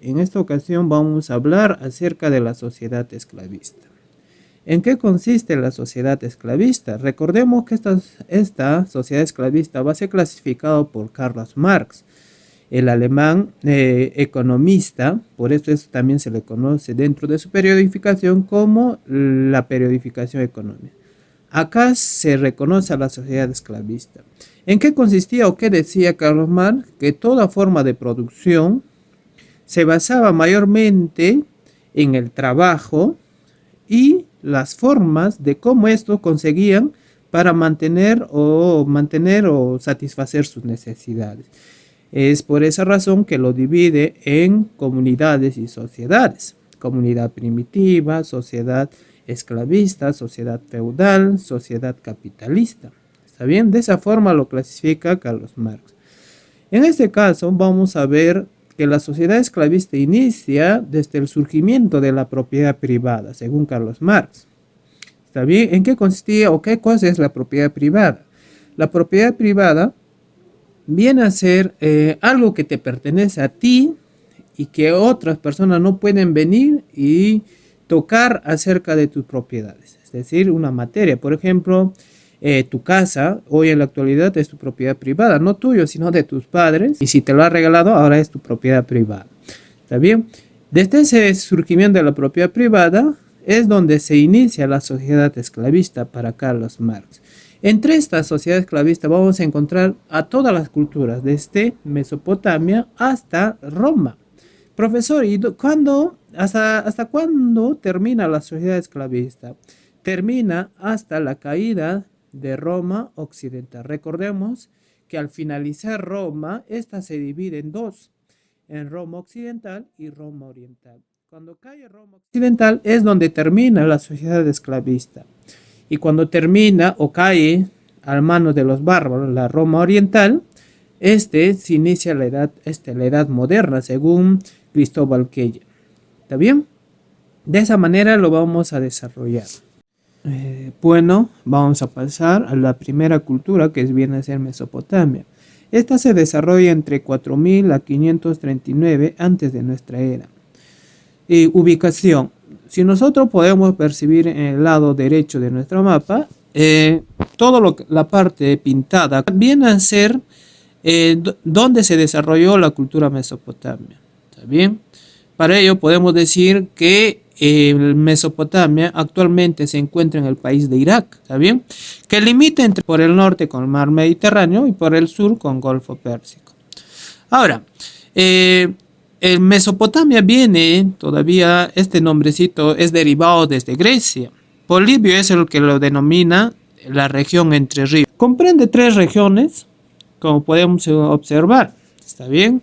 En esta ocasión vamos a hablar acerca de la sociedad esclavista. ¿En qué consiste la sociedad esclavista? Recordemos que esta sociedad esclavista va a ser clasificada por Karl Marx, el alemán economista. Por eso también se le conoce dentro de su periodificación como la periodificación económica. Acá se reconoce a la sociedad esclavista. ¿En qué consistía o qué decía Karl Marx? Que toda forma de producción se basaba mayormente en el trabajo y las formas de cómo estos conseguían para mantener o satisfacer sus necesidades. Es por esa razón que lo divide en comunidades y sociedades. Comunidad primitiva, sociedad esclavista, sociedad feudal, sociedad capitalista. ¿Está bien? De esa forma lo clasifica Karl Marx. En este caso vamos a ver que la sociedad esclavista inicia desde el surgimiento de la propiedad privada, según Karl Marx. ¿Está bien? ¿En qué consistía o qué cosa es la propiedad privada? La propiedad privada viene a ser algo que te pertenece a ti y que otras personas no pueden venir y tocar acerca de tus propiedades. Es decir, una materia, por ejemplo, tu casa hoy en la actualidad es tu propiedad privada, no tuyo, sino de tus padres. Y si te lo ha regalado, ahora es tu propiedad privada. ¿Está bien? Desde ese surgimiento de la propiedad privada es donde se inicia la sociedad esclavista para Karl Marx. Entre esta sociedad esclavista vamos a encontrar a todas las culturas, desde Mesopotamia hasta Roma. Profesor, ¿y hasta cuándo termina la sociedad esclavista? Termina hasta la caída de Roma occidental. Recordemos que al finalizar Roma, esta se divide en dos, en Roma occidental y Roma oriental. Cuando cae Roma occidental es donde termina la sociedad esclavista. Y cuando termina o cae a manos de los bárbaros la Roma oriental, se inicia la edad moderna, según Cristóbal Kelly. ¿Está bien? De esa manera lo vamos a desarrollar. Bueno, vamos a pasar a la primera cultura, que viene a ser Mesopotamia. Esta se desarrolla entre 4000 a 539 antes de nuestra era. Ubicación. Si nosotros podemos percibir en el lado derecho de nuestro mapa, la parte pintada viene a ser donde se desarrolló la cultura mesopotamia. ¿Está bien? Para ello podemos decir que Mesopotamia actualmente se encuentra en el país de Irak, ¿está bien? Que limita por el norte con el mar Mediterráneo y por el sur con Golfo Pérsico. Ahora, el Mesopotamia viene, todavía este nombrecito es derivado desde Grecia. Polibio es el que lo denomina la región Entre Ríos. Comprende 3 regiones, como podemos observar, ¿está bien?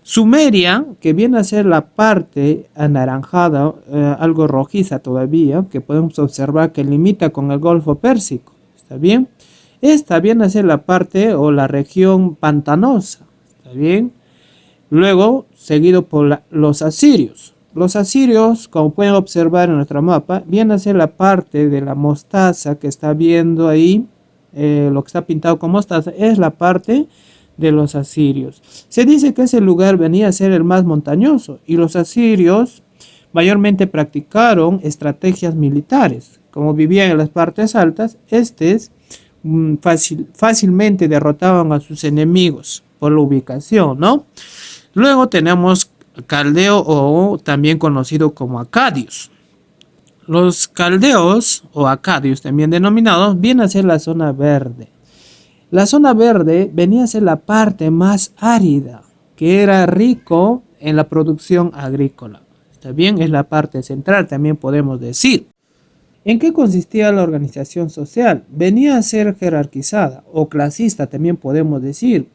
Sumeria, que viene a ser la parte anaranjada, algo rojiza todavía, que podemos observar que limita con el Golfo Pérsico, ¿está bien? Esta viene a ser la parte o la región pantanosa, ¿está bien? Luego, seguido por los asirios. Los asirios, como pueden observar en nuestro mapa, viene a ser la parte de la mostaza que está viendo ahí, lo que está pintado con mostaza, es la parte de los asirios. Se dice que ese lugar venía a ser el más montañoso y los asirios mayormente practicaron estrategias militares. Como vivían en las partes altas, fácilmente derrotaban a sus enemigos por la ubicación, ¿no? Luego tenemos caldeo, o también conocido como acadios. Los caldeos o acadios, también denominados, vienen a ser la zona verde. La zona verde venía a ser la parte más árida, que era rico en la producción agrícola. ¿Está bien? Es la parte central, también podemos decir. ¿En qué consistía la organización social? Venía a ser jerarquizada o clasista, también podemos decir.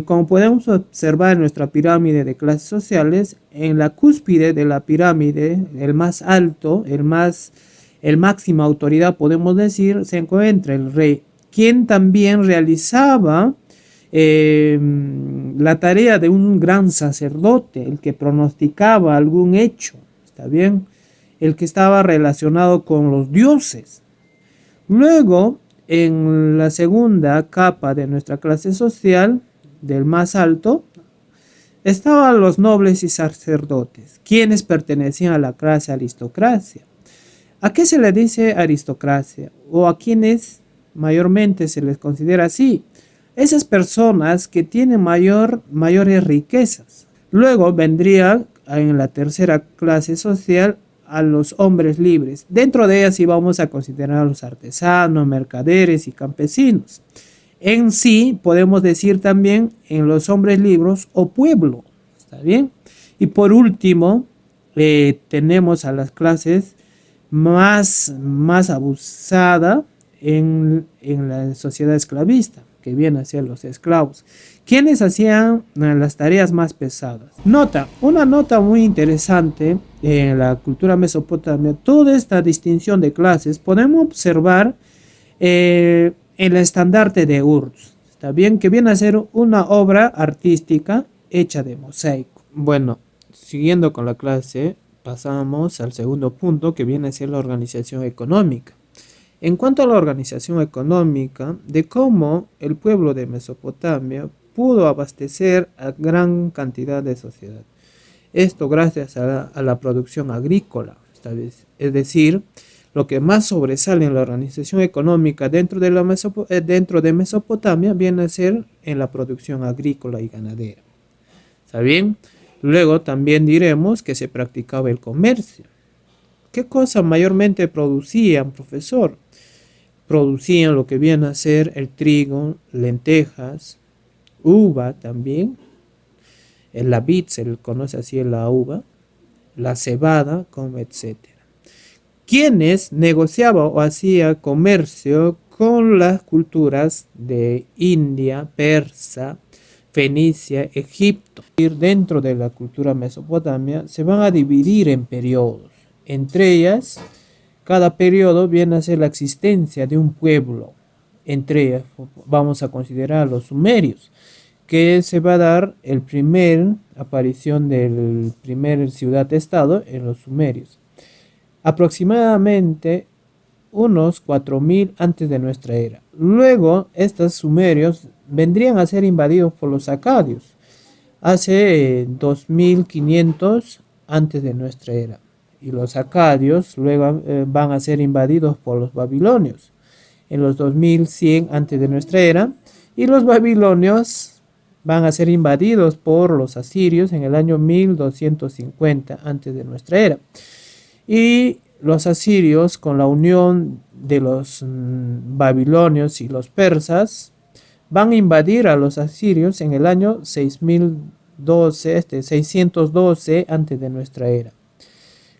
Como podemos observar en nuestra pirámide de clases sociales, en la cúspide de la pirámide, el más alto, el máxima autoridad, podemos decir, se encuentra el rey, quien también realizaba la tarea de un gran sacerdote, el que pronosticaba algún hecho. ¿Está bien? El que estaba relacionado con los dioses. Luego, en la segunda capa de nuestra clase social, del más alto, estaban los nobles y sacerdotes, quienes pertenecían a la clase aristocracia. ¿A qué se le dice aristocracia? ¿O a quienes mayormente se les considera así? Esas personas que tienen mayores riquezas. Luego vendría en la tercera clase social a los hombres libres. Dentro de ellas íbamos a considerar a los artesanos, mercaderes y campesinos. En sí podemos decir también en los hombres libres o pueblo. ¿Está bien? Y por último tenemos a las clases más abusada en la sociedad esclavista, que viene a ser los esclavos, quienes hacían las tareas más pesadas. Una nota muy interesante en la cultura mesopotamia, toda esta distinción de clases podemos observar en el estandarte de Urtz, está bien, que viene a ser una obra artística hecha de mosaico. Bueno, siguiendo con la clase, pasamos al segundo punto, que viene a ser la organización económica. En cuanto a la organización económica, de cómo el pueblo de Mesopotamia pudo abastecer a gran cantidad de sociedad. Esto gracias a la producción agrícola, esta vez. Es decir, lo que más sobresale en la organización económica dentro de Mesopotamia viene a ser en la producción agrícola y ganadera. ¿Está bien? Luego también diremos que se practicaba el comercio. ¿Qué cosa mayormente producían, profesor? Producían lo que viene a ser el trigo, lentejas, uva también, la vid se le conoce así la uva, la cebada, como etcétera. Quienes negociaban o hacían comercio con las culturas de India, Persa, Fenicia, Egipto. Dentro de la cultura mesopotamia se van a dividir en periodos. Entre ellas, cada periodo viene a ser la existencia de un pueblo. Entre ellas vamos a considerar los sumerios, que se va a dar el primer aparición del primer ciudad-estado en los sumerios. Aproximadamente unos 4000 antes de nuestra era. Luego, estos sumerios vendrían a ser invadidos por los acadios hace 2500 antes de nuestra era. Y los acadios luego van a ser invadidos por los babilonios en los 2100 antes de nuestra era. Y los babilonios van a ser invadidos por los asirios en el año 1250 antes de nuestra era. Y los asirios, con la unión de los babilonios y los persas, van a invadir a los asirios en el año 612 antes de nuestra era,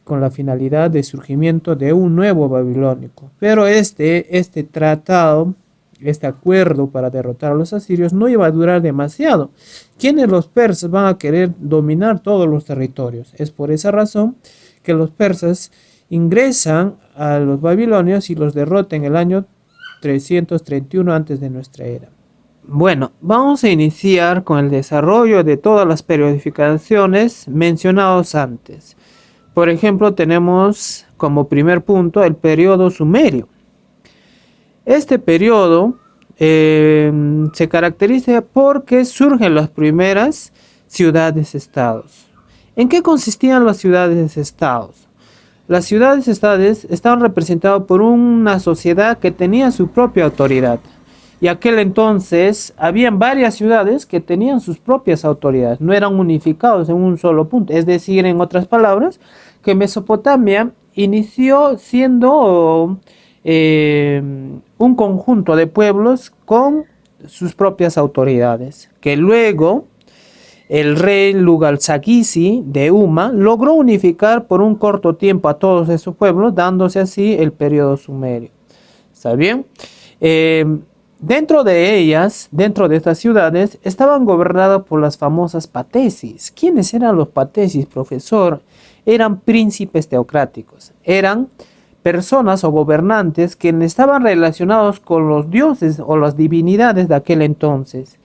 con la finalidad de surgimiento de un nuevo babilónico. Pero este tratado, este acuerdo para derrotar a los asirios no iba a durar demasiado. Quienes los persas van a querer dominar todos los territorios. Es por esa razón que los persas ingresan a los babilonios y los derrotan en el año 331 antes de nuestra era. Bueno, vamos a iniciar con el desarrollo de todas las periodificaciones mencionadas antes. Por ejemplo, tenemos como primer punto el periodo sumerio. Este periodo se caracteriza porque surgen las primeras ciudades-estados. ¿En qué consistían las ciudades-estados? Las ciudades-estados estaban representadas por una sociedad que tenía su propia autoridad. Y aquel entonces habían varias ciudades que tenían sus propias autoridades, no eran unificados en un solo punto. Es decir, en otras palabras, que Mesopotamia inició siendo un conjunto de pueblos con sus propias autoridades, que luego el rey Lugal-Zaggisi de Umma logró unificar por un corto tiempo a todos esos pueblos, dándose así el periodo sumerio. ¿Está bien? Dentro de ellas, dentro de estas ciudades, estaban gobernadas por las famosas patesis. ¿Quiénes eran los patesis, profesor? Eran príncipes teocráticos. Eran personas o gobernantes que estaban relacionados con los dioses o las divinidades de aquel entonces.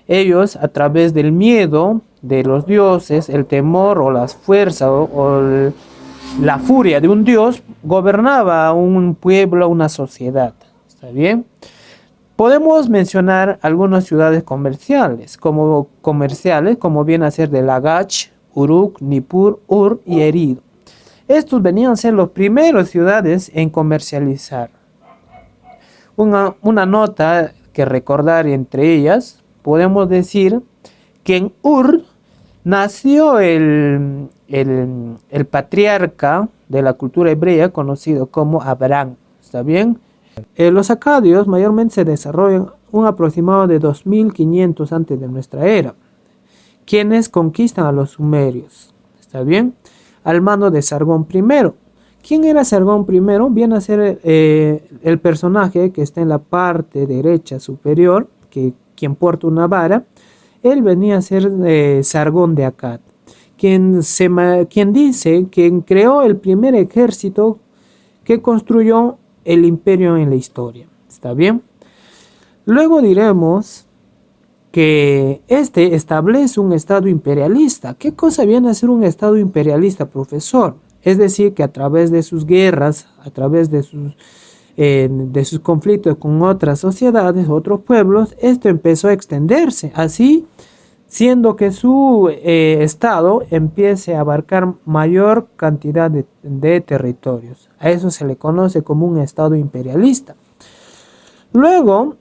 Ellos, a través del miedo de los dioses, el temor o las fuerzas o la furia de un dios, gobernaba a un pueblo, una sociedad. ¿Está bien? Podemos mencionar algunas ciudades comerciales, como viene a ser de Lagash, Uruk, Nippur, Ur y Eridu. Estos venían a ser las primeras ciudades en comercializar. Una nota que recordar entre ellas, podemos decir que en Ur nació el patriarca de la cultura hebrea conocido como Abraham. ¿Está bien? Los acadios mayormente se desarrollan un aproximado de 2500 antes de nuestra era, quienes conquistan a los sumerios. ¿Está bien? Al mando de Sargón I. ¿Quién era Sargón I? Viene a ser el personaje que está en la parte derecha superior, quien porta una vara. Él venía a ser Sargón de Akkad, quien dice que creó el primer ejército que construyó el imperio en la historia. ¿Está bien? Luego diremos que este establece un estado imperialista. ¿Qué cosa viene a ser un estado imperialista, profesor? Es decir, que a través de sus guerras, a través de sus conflictos con otras sociedades, otros pueblos, esto empezó a extenderse. Así, siendo que su estado empiece a abarcar mayor cantidad de territorios. A eso se le conoce como un estado imperialista. Luego,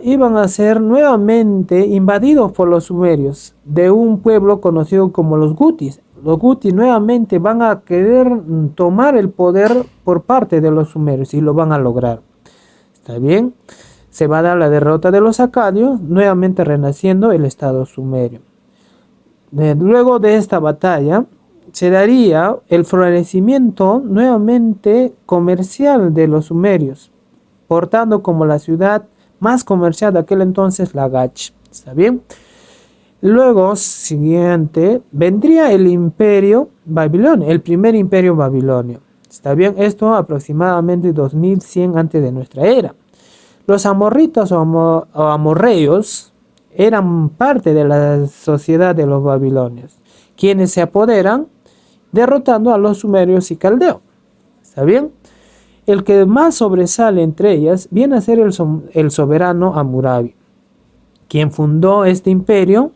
iban a ser nuevamente invadidos por los sumerios, de un pueblo conocido como los gutis. Los gutis nuevamente van a querer tomar el poder por parte de los sumerios y lo van a lograr. ¿Está bien? Se va a dar la derrota de los acadios, nuevamente renaciendo el estado sumerio. Luego de esta batalla, se daría el florecimiento nuevamente comercial de los sumerios, portando como la ciudad más comercial de aquel entonces Lagash. ¿Está bien? Luego, siguiente, vendría el imperio babilonio, el primer imperio babilonio. ¿Está bien? Esto aproximadamente 2100 antes de nuestra era. Los amorritas o amorreos eran parte de la sociedad de los babilonios, quienes se apoderan derrotando a los sumerios y caldeos. ¿Está bien? El que más sobresale entre ellas viene a ser el soberano Hammurabi, quien fundó este imperio,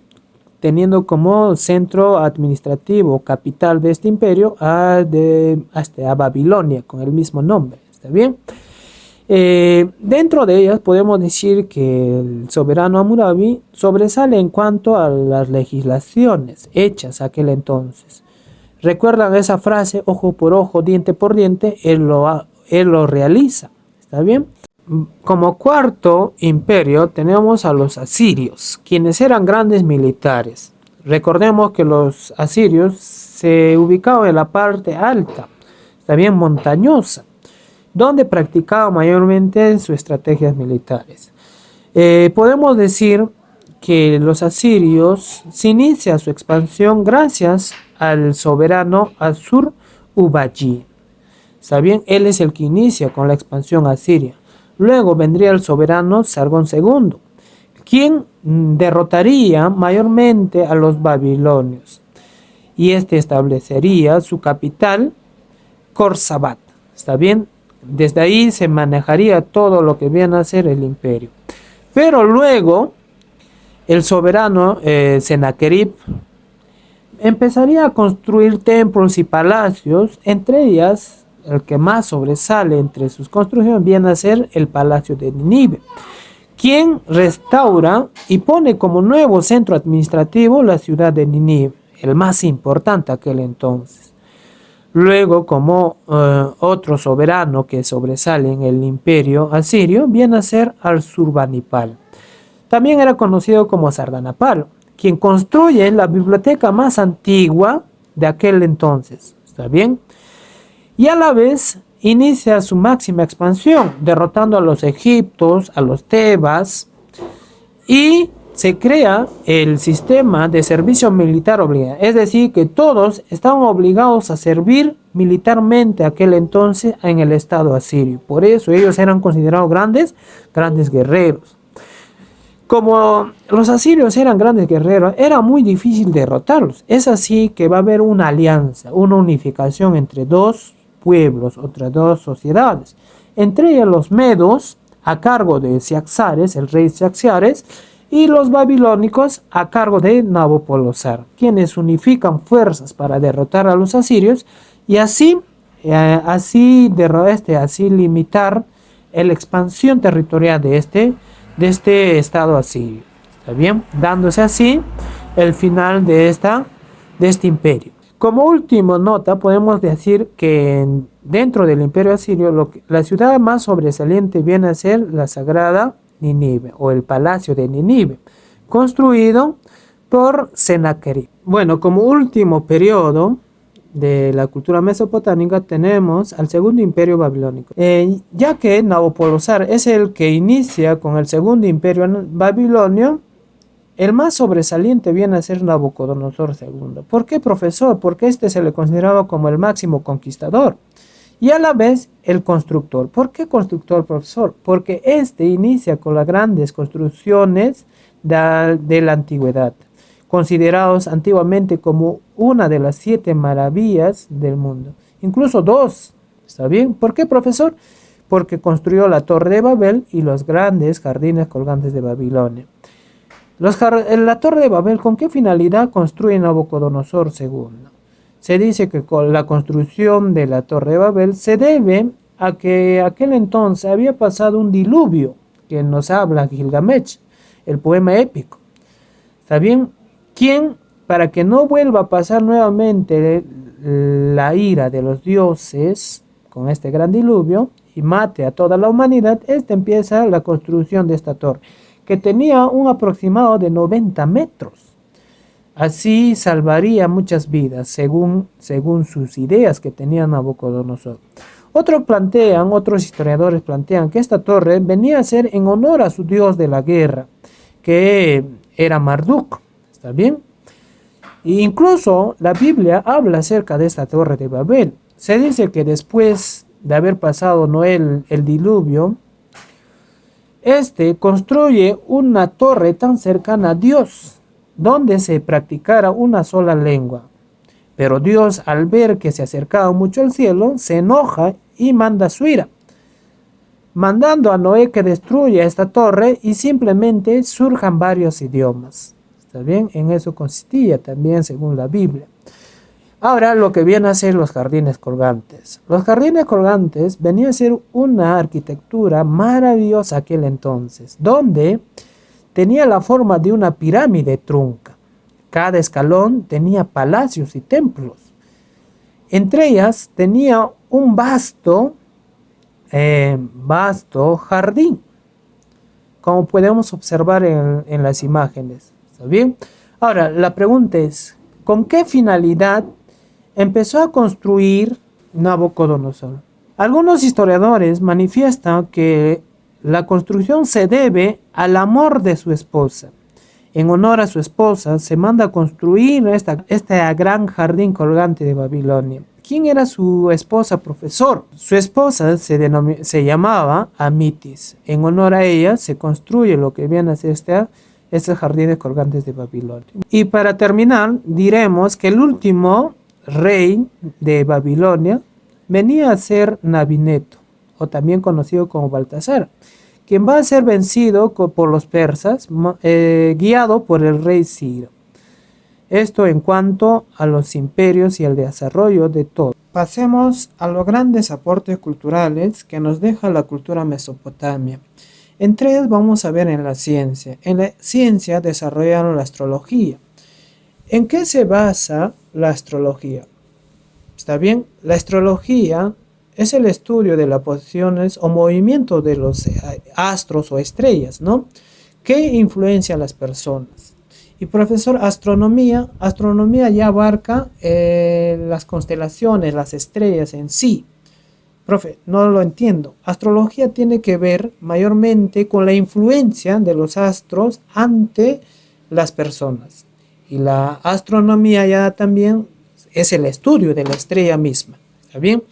teniendo como centro administrativo, capital de este imperio, hasta a Babilonia, con el mismo nombre. ¿Está bien? Dentro de ellas podemos decir que el soberano Hammurabi sobresale en cuanto a las legislaciones hechas aquel entonces. ¿Recuerdan esa frase, ojo por ojo, diente por diente? Él lo realiza. ¿Está bien? Como cuarto imperio tenemos a los asirios, quienes eran grandes militares. Recordemos que los asirios se ubicaban en la parte alta, está bien, montañosa, donde practicaban mayormente sus estrategias militares. Podemos decir que los asirios se inicia su expansión gracias al soberano Assur-Uballi. ¿Está bien? Él es el que inicia con la expansión asiria. Luego vendría el soberano Sargón II, quien derrotaría mayormente a los babilonios. Y establecería su capital, Khorramshahr. ¿Está bien? Desde ahí se manejaría todo lo que viene a ser el imperio. Pero luego, el soberano Sennacherib empezaría a construir templos y palacios, entre ellas, el que más sobresale entre sus construcciones viene a ser el Palacio de Nínive, quien restaura y pone como nuevo centro administrativo la ciudad de Nínive, el más importante aquel entonces. Luego, como otro soberano que sobresale en el imperio asirio, viene a ser Ashurbanipal. También era conocido como Sardanapalo, quien construye la biblioteca más antigua de aquel entonces. ¿Está bien? Y a la vez inicia su máxima expansión, derrotando a los egipcios, a los tebas, y se crea el sistema de servicio militar obligatorio. Es decir, que todos estaban obligados a servir militarmente aquel entonces en el estado asirio. Por eso ellos eran considerados grandes guerreros. Como los asirios eran grandes guerreros, era muy difícil derrotarlos. Es así que va a haber una alianza, una unificación entre dos pueblos, otras dos sociedades. Entre ellos los medos a cargo de Ciaxares, el rey Ciaxares, y los babilónicos a cargo de Nabopolosar, quienes unifican fuerzas para derrotar a los asirios y así limitar la expansión territorial de este estado asirio. ¿Está bien? Dándose así el final de este imperio. Como última nota, podemos decir que dentro del imperio asirio, la ciudad más sobresaliente viene a ser la sagrada Nínive o el palacio de Nínive, construido por Sennacherib. Bueno, como último periodo de la cultura mesopotámica tenemos al segundo imperio babilónico, ya que Nabopolosar es el que inicia con el segundo imperio babilonio. El más sobresaliente viene a ser Nabucodonosor II. ¿Por qué, profesor? Porque este se le consideraba como el máximo conquistador y a la vez el constructor. ¿Por qué constructor, profesor? Porque este inicia con las grandes construcciones de la antigüedad, considerados antiguamente como una de las 7 maravillas del mundo. Incluso 2, ¿está bien? ¿Por qué, profesor? Porque construyó la Torre de Babel y los grandes jardines colgantes de Babilonia. La Torre de Babel, ¿con qué finalidad construye Nabucodonosor II? Se dice que con la construcción de la Torre de Babel se debe a que aquel entonces había pasado un diluvio, que nos habla Gilgamesh, el poema épico. ¿Está bien? ¿Quién, para que no vuelva a pasar nuevamente la ira de los dioses con este gran diluvio y mate a toda la humanidad, empieza la construcción de esta torre, que tenía un aproximado de 90 metros. Así salvaría muchas vidas, según sus ideas que tenía Nabucodonosor. Otros historiadores plantean que esta torre venía a ser en honor a su dios de la guerra, que era Marduk. ¿Está bien? E incluso la Biblia habla acerca de esta torre de Babel. Se dice que después de haber pasado Noé el diluvio, construye una torre tan cercana a Dios, donde se practicara una sola lengua. Pero Dios, al ver que se acercaba mucho al cielo, se enoja y manda su ira, mandando a Noé que destruya esta torre y simplemente surjan varios idiomas. ¿Está bien? En eso consistía también según la Biblia. Ahora lo que viene a ser los jardines colgantes. Los jardines colgantes venían a ser una arquitectura maravillosa aquel entonces, donde tenía la forma de una pirámide trunca. Cada escalón tenía palacios y templos. Entre ellas tenía un vasto jardín, como podemos observar en las imágenes. ¿Está bien? Ahora, la pregunta es, ¿con qué finalidad empezó a construir Nabucodonosor? Algunos historiadores manifiestan que la construcción se debe al amor de su esposa. En honor a su esposa se manda a construir este gran jardín colgante de Babilonia. ¿Quién era su esposa, profesor? Su esposa se llamaba Amitis. En honor a ella se construye lo que viene a ser estos jardines colgantes de Babilonia. Y para terminar, diremos que el último rey de Babilonia venía a ser Nabineto, o también conocido como Baltasar, quien va a ser vencido por los persas, guiado por el rey Ciro. Esto en cuanto a los imperios y el desarrollo de todo. Pasemos a los grandes aportes culturales que nos deja la cultura mesopotamia. Entre ellos vamos a ver en la ciencia. En la ciencia desarrollaron la astrología. ¿En qué se basa la astrología? ¿Está bien? La astrología es el estudio de las posiciones o movimientos de los astros o estrellas, ¿no? Que influencia a las personas. Y profesor, astronomía ya abarca las constelaciones, las estrellas en sí. Profe, no lo entiendo. Astrología tiene que ver mayormente con la influencia de los astros ante las personas. Y la astronomía ya también es el estudio de la estrella misma. ¿Está bien?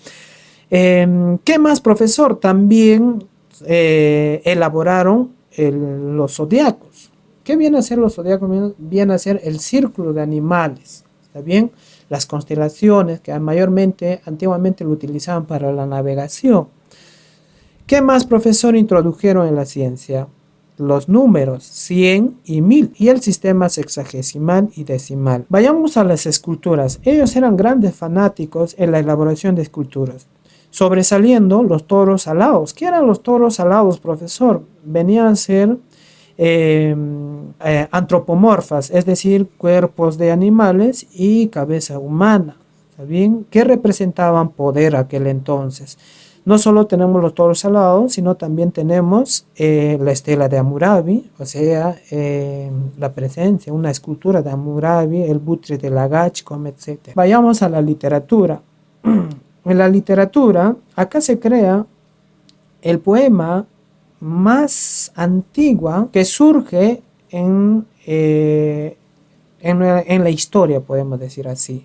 ¿Qué más, profesor? También elaboraron los zodiacos. ¿Qué viene a ser los zodiacos? Viene a ser el círculo de animales. ¿Está bien? Las constelaciones que antiguamente lo utilizaban para la navegación. ¿Qué más, profesor, introdujeron en la ciencia? Los números 100 y 1000 y el sistema sexagesimal y decimal. Vayamos a las esculturas. Ellos eran grandes fanáticos en la elaboración de esculturas, sobresaliendo los toros alados. ¿Qué eran los toros alados, profesor? Venían a ser antropomorfas, es decir, cuerpos de animales y cabeza humana. ¿Está bien? ¿Qué representaban poder aquel entonces? No solo tenemos los toros alados, sino también tenemos la estela de Hammurabi, o sea, la presencia, una escultura de Hammurabi, el butre de Lagachcom, etc. Vayamos a la literatura. En la literatura, acá se crea el poema más antigua que surge en la historia, podemos decir así.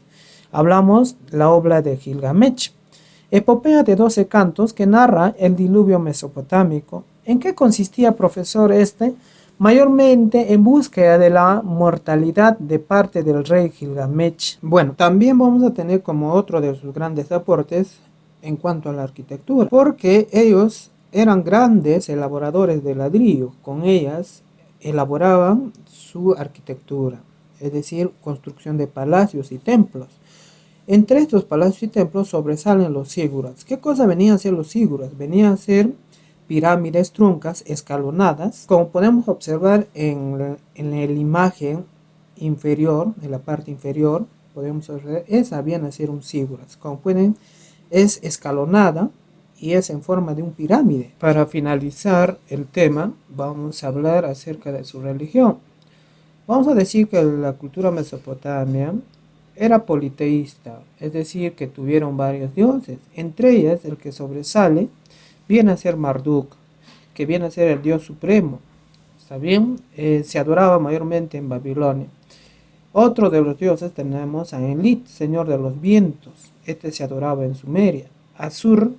Hablamos la obra de Gilgamesh, epopea de 12 cantos que narra el diluvio mesopotámico. ¿En qué consistía, profesor, este? Mayormente en búsqueda de la mortalidad de parte del rey Gilgamesh. Bueno, también vamos a tener como otro de sus grandes aportes en cuanto a la arquitectura, porque ellos eran grandes elaboradores de ladrillo. Con ellas elaboraban su arquitectura, es decir, construcción de palacios y templos. Entre estos palacios y templos sobresalen los zigurats. ¿Qué cosa venían a ser los zigurats? Venían a ser pirámides truncas escalonadas, como podemos observar en la imagen inferior, en la parte inferior, podemos observar, esa viene a ser un zigurat. Como pueden, es escalonada y es en forma de un pirámide. Para finalizar el tema, vamos a hablar acerca de su religión. Vamos a decir que la cultura mesopotamia era politeísta, es decir, que tuvieron varios dioses. Entre ellas, el que sobresale viene a ser Marduk, que viene a ser el dios supremo. ¿Está bien? Se adoraba mayormente en Babilonia. Otro de los dioses tenemos a Enlil, señor de los vientos. Este se adoraba en Sumeria. Asur,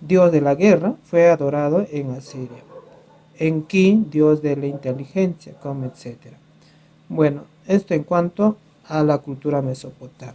dios de la guerra, fue adorado en Asiria. Enki, dios de la inteligencia, como etc. Bueno, esto en cuanto a la cultura mesopotamia.